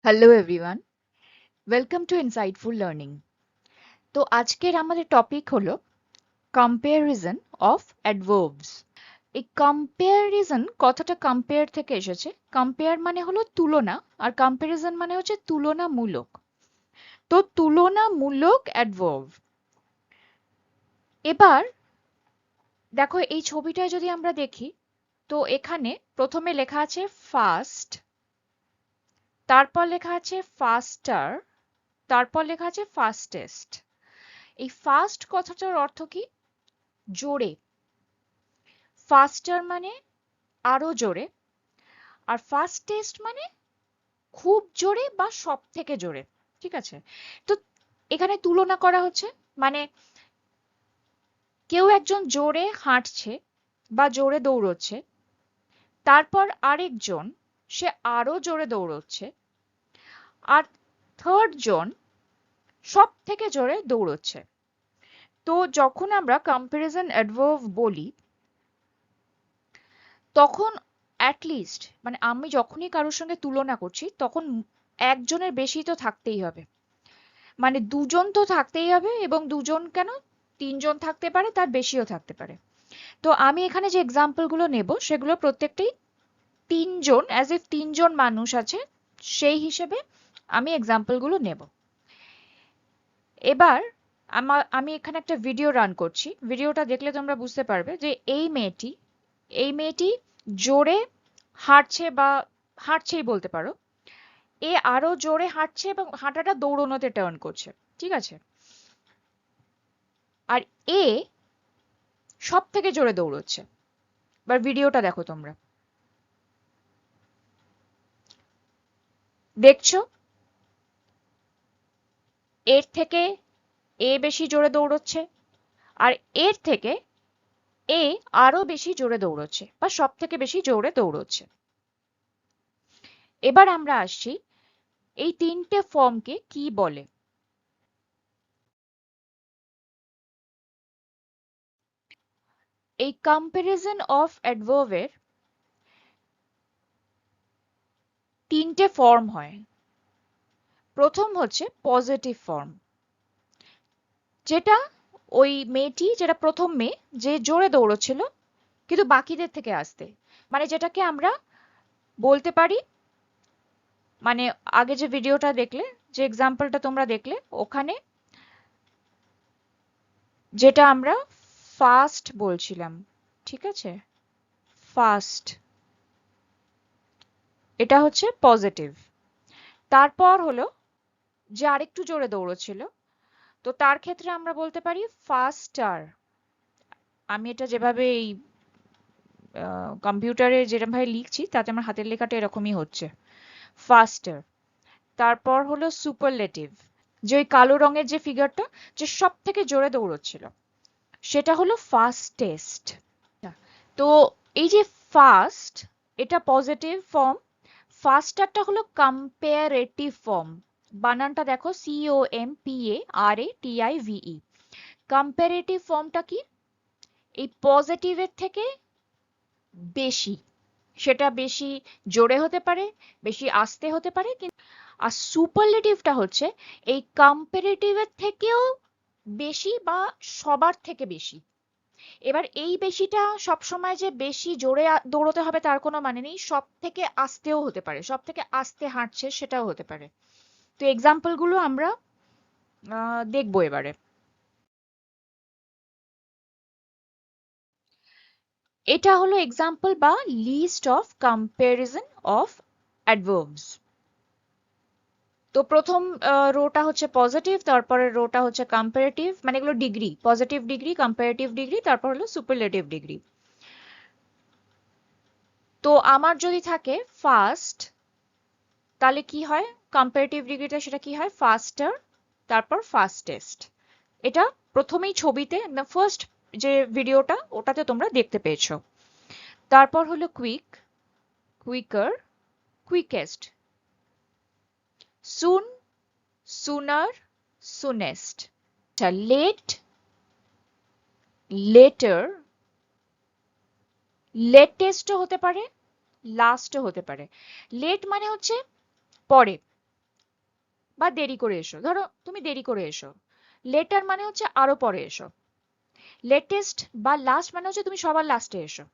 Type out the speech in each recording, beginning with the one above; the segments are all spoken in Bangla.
Hello everyone, welcome to insightful learning. তো আজকের আমাদের টপিক হলো কম্প্যারিজন অফ অ্যাডভার্বস। এই কম্প্যারিজন কথাটা কম্পেয়ার থেকে এসেছে। কম্পেয়ার মানে হলো তুলনা, আর কম্প্যারিজন মানে হচ্ছে তুলনামূলক। তো তুলনামূলক অ্যাডভার্ব। এবার দেখো এই ছবিটায় যদি আমরা দেখি, তো এখানে প্রথমে লেখা আছে ফাস্ট, তারপর লেখা আছে ফাস্টার, তারপর লেখা আছে ফাস্টেস্ট। এই ফাস্ট কথাটার অর্থ কি? জোরে। ফাস্টার মানে আরো জোরে, আর ফাস্টেস্ট মানে খুব জোরে বা সব থেকে জোরে। ঠিক আছে? তো এখানে তুলনা করা হচ্ছে, মানে কেউ একজন জোরে হাঁটছে বা জোরে দৌড়চ্ছে, তারপর আরেকজন সে আরো জোরে দৌড়চ্ছে, আর থার্ড জন সব থেকে জোরে দৌড়চ্ছে। তো যখন আমরা কম্প্যারিজন অ্যাডভার্ব বলি, তখন অ্যাটলিস্ট মানে আমি যখনই কারোর সঙ্গে তুলনা করছি, তখন একজনের বেশি তো থাকতেই হবে। মানে দুজন তো থাকতেই হবে, এবং দুজন কেন, তিনজন থাকতে পারে, তার বেশিও থাকতে পারে। তো আমি এখানে যে এক্সাম্পল গুলো নেব, সেগুলো প্রত্যেকটাই তিনজন, অ্যাজ ইফ তিনজন মানুষ আছে সেই হিসেবে আমি এক্সাম্পল গুলো নেব। এবার আমি এখানে একটা ভিডিও রান করছি। ভিডিওটা দেখলে তোমরা বুঝতে পারবে যে এই মেয়েটি জোরে হাঁটছে, বা হাঁটছেই বলতে পারো। এ আরো জোরে হাঁটছে এবং হাঁটাটা দৌড়নোতে টার্ন করছে। ঠিক আছে? আর এ সব থেকে জোরে দৌড়চ্ছে। এবার ভিডিওটা দেখো তোমরা। দেখছো এর থেকে এ বেশি জোরে দৌড়চ্ছে, আর এর থেকে এ আরো বেশি জোরে দৌড়চ্ছে, বা সব থেকে বেশি জোরে দৌড়চ্ছে। এবার আমরা আসছি এই তিনটে ফর্মকে কি বলে। এই কম্প্যারিজন অফ অ্যাডভার্বের তিনটে ফর্ম হয়। প্রথম হচ্ছে পজিটিভ ফর্ম, যেটা ওই মেয়েটি, যেটা প্রথম মেয়ে যে জোরে দৌড়চ্ছিল কিন্তু বাকিদের থেকে আসতে, মানে যেটাকে আমরা বলতে পারি, মানে আগে যে ভিডিওটা দেখলে, যে এক্সাম্পলটা তোমরা দেখলে, ওখানে যেটা আমরা ফাস্ট বলছিলাম। ঠিক আছে? ফাস্ট, এটা হচ্ছে পজিটিভ। তারপর হলো যে আরেকটু জোরে দৌড়চ্ছিল, তো তার ক্ষেত্রে আমরা বলতে পারি ফাস্টার। আমি এটা যেভাবে এই কম্পিউটারে যেরকম ভাবে লিখছি, তাতে আমার হাতের লেখাটা এরকমই হচ্ছে, ফাস্টার। তারপর হলো সুপারলেটিভ, যে ওই কালো রঙের যে ফিগারটা, যে সব থেকে জোরে দৌড়চ্ছিল, সেটা হলো ফাস্টেস্ট। তো এই যে ফাস্ট, এটা পজিটিভ ফর্ম। ফাস্টারটা হলো কম্পারেটিভ ফর্ম। বানানটা দেখো, COMPARATIVE। কম্পারেটিভ ফর্মটা কি? এই পজিটিভের থেকে বেশি, সেটা বেশি জোরে হতে পারে, বেশি আস্তে হতে পারে। আর সুপারলেটিভটা হচ্ছে এই কম্পারেটিভের থেকেও বেশি, বা সবার থেকে বেশি। এবার এই বেশিটা সবসময় যে বেশি জোরে দৌড়তে হবে তার কোনো মানে নেই, সব থেকে আস্তেও হতে পারে, সব থেকে আস্তে হাঁটছে সেটাও হতে পারে। তো এক্সাম্পল গুলো আমরা দেখবো এবারে। এটা হলো এক্সাম্পল বা list of comparison of adverbs. তো প্রথম রোটা হচ্ছে পজিটিভ, তারপরের রোটা হচ্ছে কম্পারেটিভ, মানে এগুলো degree, positive degree, comparative degree, তারপর হলো সুপারলেটিভ ডিগ্রি। তো আমার যদি থাকে ফাস্ট, তাহলে কি হয়? কম্পারেটিভ ডিগ্রিটা সেটা কি হয়? ফাস্টার, তারপর ফাস্টেস্ট। এটা প্রথমেই ছবিতে, ফার্স্ট যে ভিডিওটা ওটাতে তোমরা দেখতে পেয়েছো। তারপর হলো কুইক, কুইকার, কুইকেস্ট, সুন, সুনার, সুনেস্ট। আচ্ছা, লেট, লেটার, লেটেস্টও হতে পারে, লাস্টও হতে পারে। লেট মানে হচ্ছে পরে, বা দেরি করে এসো, ধরো তুমি দেরি করে এসো। লেটার মানে হচ্ছে আরো পরে এসো। লেটেস্ট বা লাস্ট মানে হচ্ছে তুমি সবার লাস্টে এসো।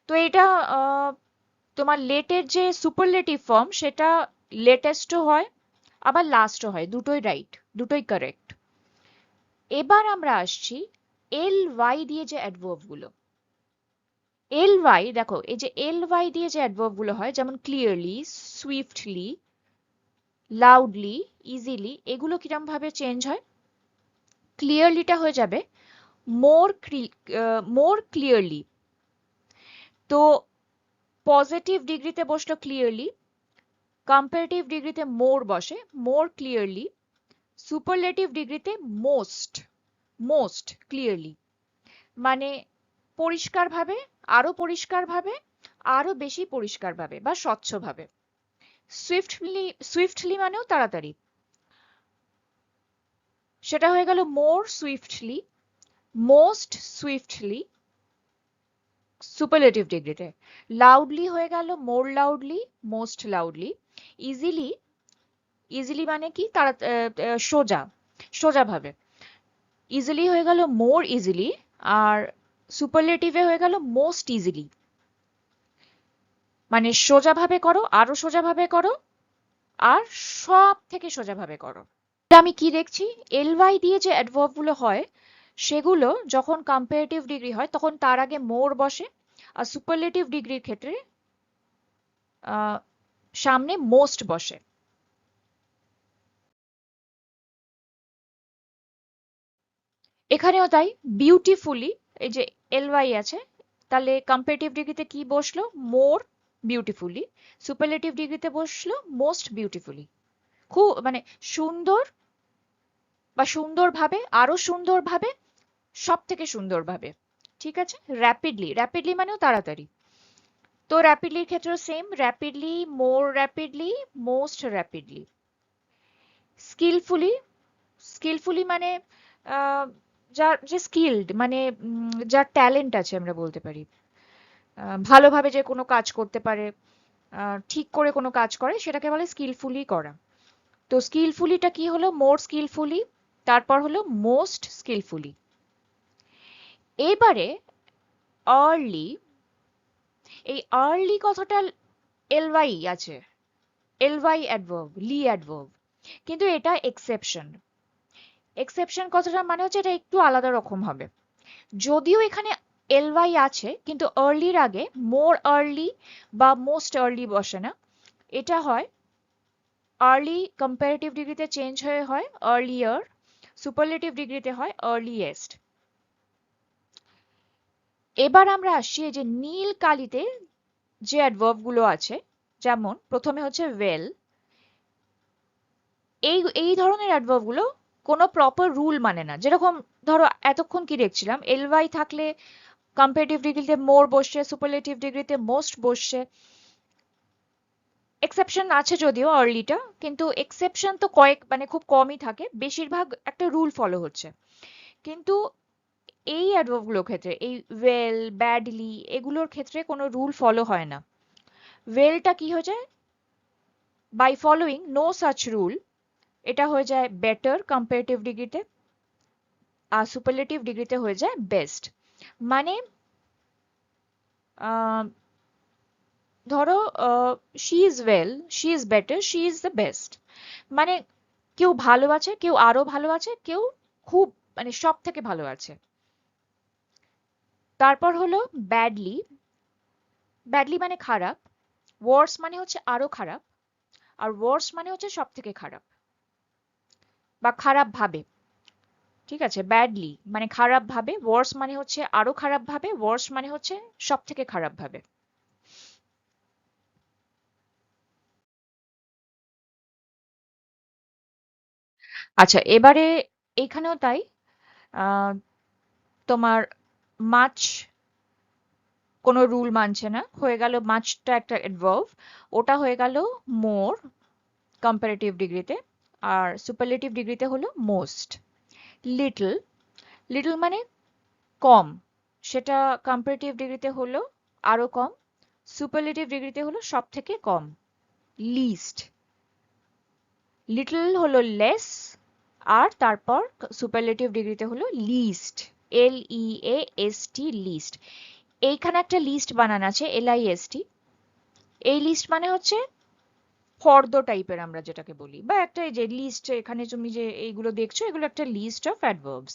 তো এটা তোমার লেটের যে সুপারলেটিভ ফর্ম সেটা লেটেস্টও হয় আবার লাস্টও হয়, দুটোই রাইট, দুটোই কারেক্ট। এবার আমরা আসছি এল ওয়াই দিয়ে যে অ্যাডভার্ব গুলো। এল ওয়াই দেখো, এই যে এল ওয়াই দিয়ে যে অ্যাডভার্ব গুলো হয়, যেমন ক্লিয়ারলি, সুইফটলি, লাউডলি, ইজিলি, এগুলো কিরম ভাবে চেঞ্জ হয়? ক্লিয়ারলিটা হয়ে যাবে মোর ক্লিয়ারলি। তো পজিটিভ ডিগ্রিতে বসলো ক্লিয়ারলি, কম্পারেটিভ ডিগ্রিতে মোর বসে, মোর ক্লিয়ারলি, সুপারলেটিভ ডিগ্রিতে মোস্ট, মোস্ট ক্লিয়ারলি, মানে পরিষ্কারভাবে, আরো পরিষ্কারভাবে, আরো বেশি পরিষ্কারভাবে বা স্বচ্ছভাবে। সুইফটলি, সুইফটলি মানেও তাড়াতাড়ি, সেটা হয়ে গেল more swiftly, most swiftly superlative ডিগ্রিতে। লাউডলি হয়ে গেল more loudly, most loudly. Easily, easily মানে কি তারা সোজা, সোজাভাবে। ইজিলি হয়ে গেল মোর ইজিলি, আর সুপারলেটিভে হয়ে গেল মোস্ট ইজিলি, মানে সোজাভাবে করো, আরো সোজাভাবে করো, আর সব থেকে সোজাভাবে করো। আমি কি দেখছি, এলওয়াই দিয়ে যে অ্যাডভার্ব গুলো হয় সেগুলো যখন কম্পারেটিভ ডিগ্রি হয় তখন তার আগে মোর বসে, আর সুপারলেটিভ ডিগ্রির ক্ষেত্রে সামনে মোস্ট বসে। এখানেও তাই, বিউটিফুলি, এই যে এলওয়াই আছে, তাহলে কম্পারেটিভ ডিগ্রিতে কি বসলো? মোর বিউটিফুলি। সুপারলেটিভ ডিগ্রিতে বসলো মোস্ট বিউটিফুলি। খুব মানে সুন্দর বা সুন্দরভাবে, আরো সুন্দরভাবে, সব থেকে সুন্দরভাবে। ঠিক আছে। র্যাপিডলি, র্যাপিডলি মানেও তাড়াতাড়ি। তো র্যাপিডলির ক্ষেত্রেও same, rapidly, more rapidly, most rapidly. Skilfully, skilfully মানে যার যে স্কিলড, মানে যার ট্যালেন্ট আছে আমরা বলতে পারি, ভালোভাবে যে কোনো কাজ করতে পারে, ঠিক করে কোনো কাজ করে, সেটাকে বলে স্কিলফুলি করা। তো স্কিলফুলিটা কি হলো? মোর স্কিলফুলি, তারপর হলো মোস্ট স্কিলফুলি। এবারে আর্লি, এই আর্লি কথাটা এলওয়াই আছে, এলওয়াই অ্যাডভার্ব, লি অ্যাডভার্ব, কিন্তু এটা এক্সেপশন। এক্সেপশন কথাটা মানে হচ্ছে এটা একটু আলাদা রকম হবে। যদিও এখানে এলওয়াই আছে কিন্তু আর্লির আগে মোর আর্লি বা মোস্ট আর্লি বসে না, এটা হয় আর্লি কম্পারেটিভ ডিগ্রিতে চেঞ্জ হয়ে হয় আর্লিয়ার, সুপারলেটিভ ডিগ্রিতে হয় আর্লিয়েস্ট। এবার আমরা আসছি এই যে নীল কালিতে যে অ্যাডভার্ব গুলো আছে, যেমন প্রথমে হচ্ছে ওয়েল। এই এই ধরনের অ্যাডভার্ব গুলো কোনো প্রপার রুল মানে না। যেরকম ধরো এতক্ষণ কি দেখছিলাম, এলওয়াই থাকলে কম্পারেটিভ ডিগ্রিতে মোর বসছে, সুপারলেটিভ ডিগ্রিতে মোস্ট বসছে। এক্সেপশন আছে যদিও আর্লিটা, কিন্তু এক্সেপশন তো কয়েক মানে খুব কমই থাকে, বেশিরভাগ একটা রুল ফলো হচ্ছে। কিন্তু এই অ্যাডভার্ব গুলোর ক্ষেত্রে, এই ওয়েল, ব্যাডলি, এগুলোর ক্ষেত্রে কোনো রুল ফলো হয় না। ওয়েলটা কি হয়ে যায়? By following no such rule, এটা হয়ে যায় বেটার কম্পারেটিভ ডিগ্রিতে, আর সুপারলেটিভ ডিগ্রিতে হয়ে যায় বেস্ট। মানে ধরো she is well, she is better, she is the best, মানে কেউ ভালো আছে, কেউ আরো ভালো আছে, কেউ খুব মানে সব থেকে ভালো আছে। তারপর হলো ব্যাডলি। ব্যাডলি মানে খারাপ, ওয়ার্স মানে হচ্ছে আরো খারাপ, আর ওয়ার্স মানে হচ্ছে সব থেকে খারাপ বা খারাপ ভাবে। ঠিক আছে, ব্যাডলি মানে খারাপ ভাবে, ওয়ার্স মানে হচ্ছে আরো খারাপ ভাবে, ওয়ার্স মানে হচ্ছে সব থেকে খারাপ ভাবে। আচ্ছা, এবারে এখানেও তাই, আহ, তোমার মাছ কোনো রুল মানছে না, হয়ে গেল মাছটা একটা অ্যাডভার্ব, ওটা হয়ে গেল মোর কম্পারেটিভ ডিগ্রিতে, আর সুপারলেটিভ ডিগ্রিতে হলো মোস্ট। লিটল, লিটল মানে কম, সেটা কম্পারেটিভ ডিগ্রিতে হলো আরো কম, সুপারলেটিভ ডিগ্রিতে হলো সব থেকে কম। লিস্ট, লিটল হলো লেস, আর তারপর সুপারলেটিভ ডিগ্রিতে হলো লিস্ট, LEAST, লিস্ট। এইখানে একটা লিস্ট বানান আছে, LIST। এই লিস্ট মানে হচ্ছে ফর্দ টাইপের আমরা যেটাকে বলি, বা একটা এই যে লিস্ট, এখানে তুমি যে এইগুলো দেখছো এগুলো একটা লিস্ট অফ অ্যাডভার্বস।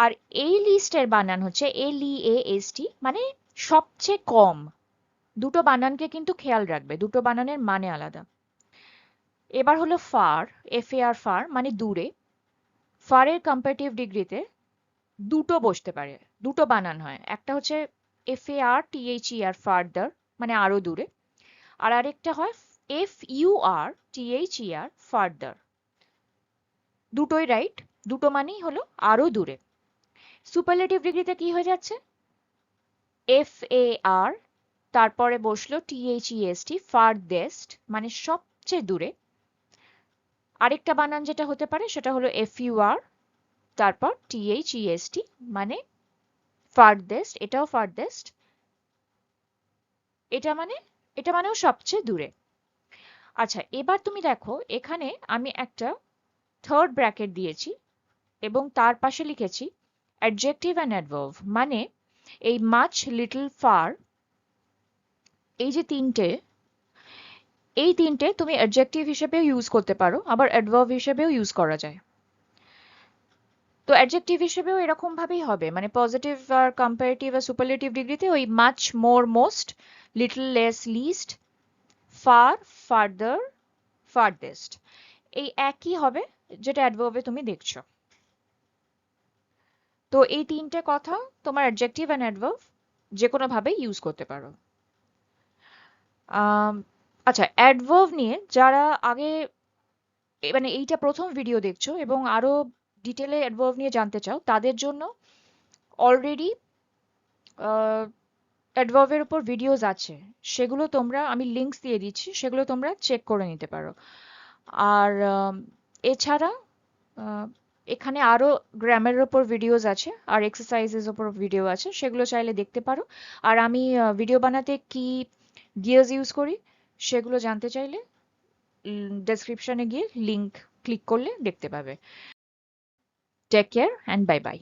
আর এই লিস্টের বানান হচ্ছে LEAST, মানে সবচেয়ে কম। দুটো বানানকে কিন্তু খেয়াল রাখবে, দুটো বানানের মানে আলাদা। এবার হলো ফার, FAR, ফার মানে দূরে। ফারের কম্পারেটিভ ডিগ্রিতে দুটো বসতে পারে, দুটো বানান হয়, একটা হচ্ছে FARTHER, ফার্দার মানে আরো দূরে, আর আরেকটা হয় FURTHER, ফার্দার। দুটোই রাইট, দুটো মানেই হলো আরো দূরে। সুপারলেটিভ ডিগ্রিতে কি হয়ে যাচ্ছে? FAR, তারপরে বসলো THEST, ফারদেস্ট মানে সবচেয়ে দূরে। আরেকটা বানান যেটা হতে পারে সেটা হলো FUR, তারপর THEST মানে ফারদেস্ট, এটাও ফারদেস্ট, এটা মানেও সবচেয়ে দূরে। আচ্ছা, এবার তুমি দেখো এখানে আমি একটা থার্ড ব্র্যাকেট দিয়েছি এবং তার পাশে লিখেছি অ্যাডজেক্টিভ অ্যান্ড অ্যাডভার্ব, মানে এই মাচ, লিটল, ফার, এই যে তিনটে তুমি অ্যাডজেক্টিভ হিসেবেও ইউজ করতে পারো, আবার অ্যাডভার্ব হিসেবেও ইউজ করা যায়। তো অ্যাডজেক্টিভ হিসেবেও এরকম ভাবেই হবে, মানে পজিটিভ আর কম্পারেটিভ আর সুপারলেটিভ ডিগ্রিতে ওই much, more, most, little, less, least, far, farther, farthest, এই একই হবে যেটা অ্যাডভার্বে তুমি দেখছো। তো এই তিনটে কথা তোমার অ্যাডজেক্টিভ অ্যান্ড অ্যাডভার্ব যে কোনো ভাবে ইউজ করতে পারো। আচ্ছা, অ্যাডভার্ব নিয়ে যারা আগে মানে এইটা প্রথম ভিডিও দেখছো এবং আরো ডিটেলে অ্যাডভার্ব নিয়ে জানতে চাও, তাদের জন্য অলরেডি অ্যাডভার্বের উপর ভিডিওস আছে, সেগুলো তোমরা, আমি লিঙ্কস দিয়ে দিচ্ছি, সেগুলো তোমরা চেক করে নিতে পারো। আর এছাড়া আহ, এখানে আরো গ্রামারের উপর ভিডিওস আছে আর এক্সারসাইজের উপর ভিডিও আছে, সেগুলো চাইলে দেখতে পারো। আর আমি ভিডিও বানাতে কি গিয়ার্স ইউজ করি সেগুলো জানতে চাইলে ডেসক্রিপশনে গিয়ে লিংক ক্লিক করলে দেখতে পাবে। Take care and bye by.